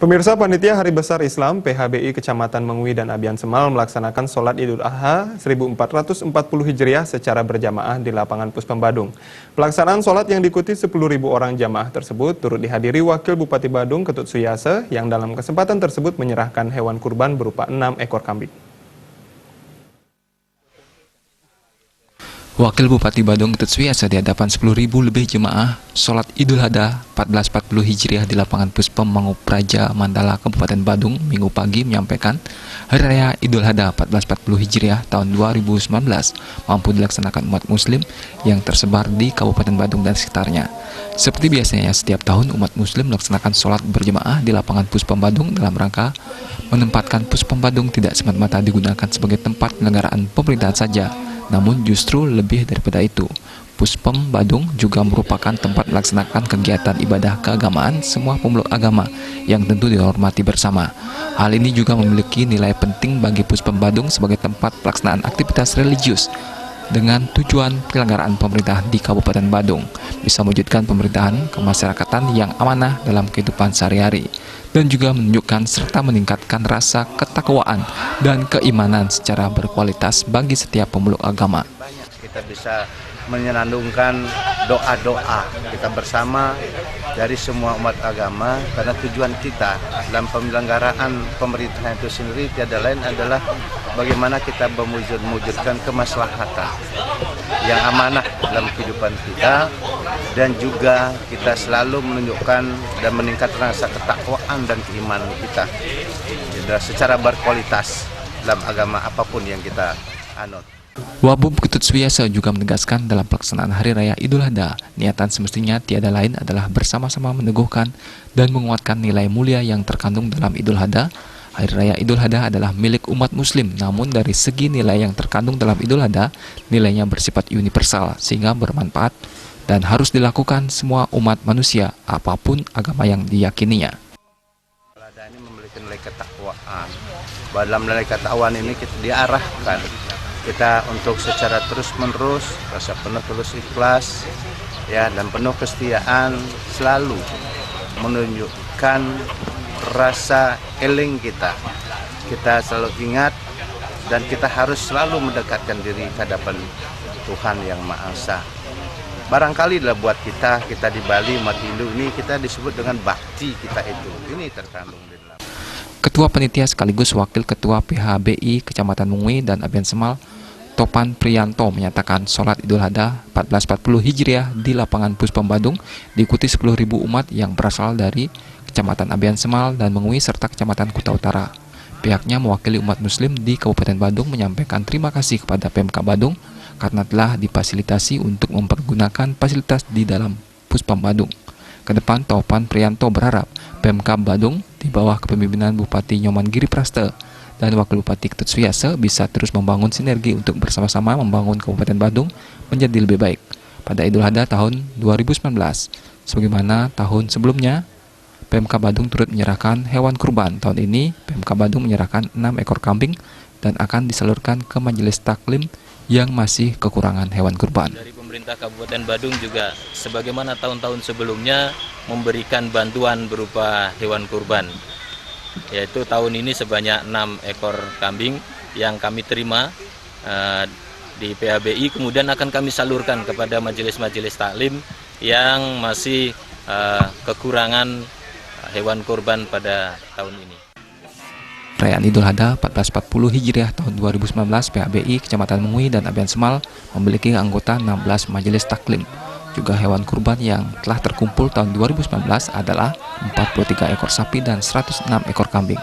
Pemirsa, Panitia Hari Besar Islam PHBI Kecamatan Mengwi dan Abian Semal melaksanakan sholat Idul Adha 1440 Hijriah secara berjamaah di lapangan Puspem Badung. Pelaksanaan sholat yang diikuti 10.000 orang jamaah tersebut turut dihadiri Wakil Bupati Badung Ketut Suyase yang dalam kesempatan tersebut menyerahkan hewan kurban berupa 6 ekor kambing. Wakil Bupati Badung Ketut Suyase di hadapan 10.000 lebih jemaah sholat Idul Adha 1440 Hijriah di lapangan Puspem Mangupraja Mandala Kabupaten Badung Minggu pagi menyampaikan Hari Raya Idul Adha 1440 Hijriah tahun 2019 mampu dilaksanakan umat muslim yang tersebar di Kabupaten Badung dan sekitarnya. Seperti biasanya setiap tahun umat muslim melaksanakan sholat berjemaah di lapangan Puspem Badung dalam rangka menempatkan Puspem Badung tidak semata-mata digunakan sebagai tempat penyelenggaraan pemerintahan saja. Namun justru lebih daripada itu, Puspem Badung juga merupakan tempat melaksanakan kegiatan ibadah keagamaan semua pemeluk agama yang tentu dihormati bersama. Hal ini juga memiliki nilai penting bagi Puspem Badung sebagai tempat pelaksanaan aktivitas religius dengan tujuan penyelenggaraan pemerintah di Kabupaten Badung bisa mewujudkan pemerintahan kemasyarakatan yang amanah dalam kehidupan sehari-hari dan juga menunjukkan serta meningkatkan rasa ketakwaan dan keimanan secara berkualitas bagi setiap pemeluk agama. Kita bisa menyenandungkan doa-doa kita bersama dari semua umat agama karena tujuan kita dalam penyelenggaraan pemerintahan itu sendiri tiada lain adalah bagaimana kita mewujudkan kemaslahatan yang amanah dalam kehidupan kita dan juga kita selalu menunjukkan dan meningkatkan rasa ketakwaan dan keimanan kita secara berkualitas dalam agama apapun yang kita anut. Wabub Ketut Suyase juga menegaskan dalam pelaksanaan Hari Raya Idul Adha, niatan semestinya tiada lain adalah bersama-sama meneguhkan dan menguatkan nilai mulia yang terkandung dalam Idul Adha. Hari Raya Idul Adha adalah milik umat muslim, namun dari segi nilai yang terkandung dalam Idul Adha, nilainya bersifat universal sehingga bermanfaat dan harus dilakukan semua umat manusia, apapun agama yang diyakininya. Idul Adha ini memiliki nilai ketakwaan. Dalam nilai ketakwaan ini kita diarahkan kita untuk secara terus-menerus, rasa penuh tulus ikhlas, ya dan penuh kesetiaan selalu menunjukkan rasa eling kita. Kita selalu ingat dan kita harus selalu mendekatkan diri ke hadapan Tuhan Yang Maha Esa. Barangkali adalah buat kita di Bali, umat Hindu ini kita disebut dengan bakti kita itu. Ini terkandung di dalam. Ketua Panitia sekaligus Wakil Ketua PHBI Kecamatan Mengwi dan Abian Semal, Topan Priyanto menyatakan sholat Idul Adha 1440 Hijriah di lapangan Puspem Badung diikuti 10.000 umat yang berasal dari Kecamatan Abian Semal dan Mengwi serta Kecamatan Kuta Utara. Pihaknya mewakili umat muslim di Kabupaten Badung menyampaikan terima kasih kepada Pemkab Badung karena telah difasilitasi untuk mempergunakan fasilitas di dalam Puspem Badung. Kedepan Topan Priyanto berharap Pemkab Badung di bawah kepemimpinan Bupati Nyoman Giripraste dan Wakil Bupati Ketut Suyase bisa terus membangun sinergi untuk bersama-sama membangun Kabupaten Badung menjadi lebih baik pada Idul Adha tahun 2019. Sebagaimana tahun sebelumnya, Pemkab Badung turut menyerahkan hewan kurban. Tahun ini, Pemkab Badung menyerahkan 6 ekor kambing dan akan disalurkan ke Majelis Taklim yang masih kekurangan hewan kurban. Dari pemerintah Kabupaten Badung juga sebagaimana tahun-tahun sebelumnya memberikan bantuan berupa hewan kurban. Yaitu tahun ini sebanyak 6 ekor kambing yang kami terima di PHBI, kemudian akan kami salurkan kepada majelis-majelis taklim yang masih kekurangan hewan kurban pada tahun ini. Perayaan Idul Adha 1440 Hijriah tahun 2019 PHBI Kecamatan Mengwi dan Abian Semal memiliki anggota 16 majelis taklim. Juga hewan kurban yang telah terkumpul tahun 2019 adalah 43 ekor sapi dan 106 ekor kambing.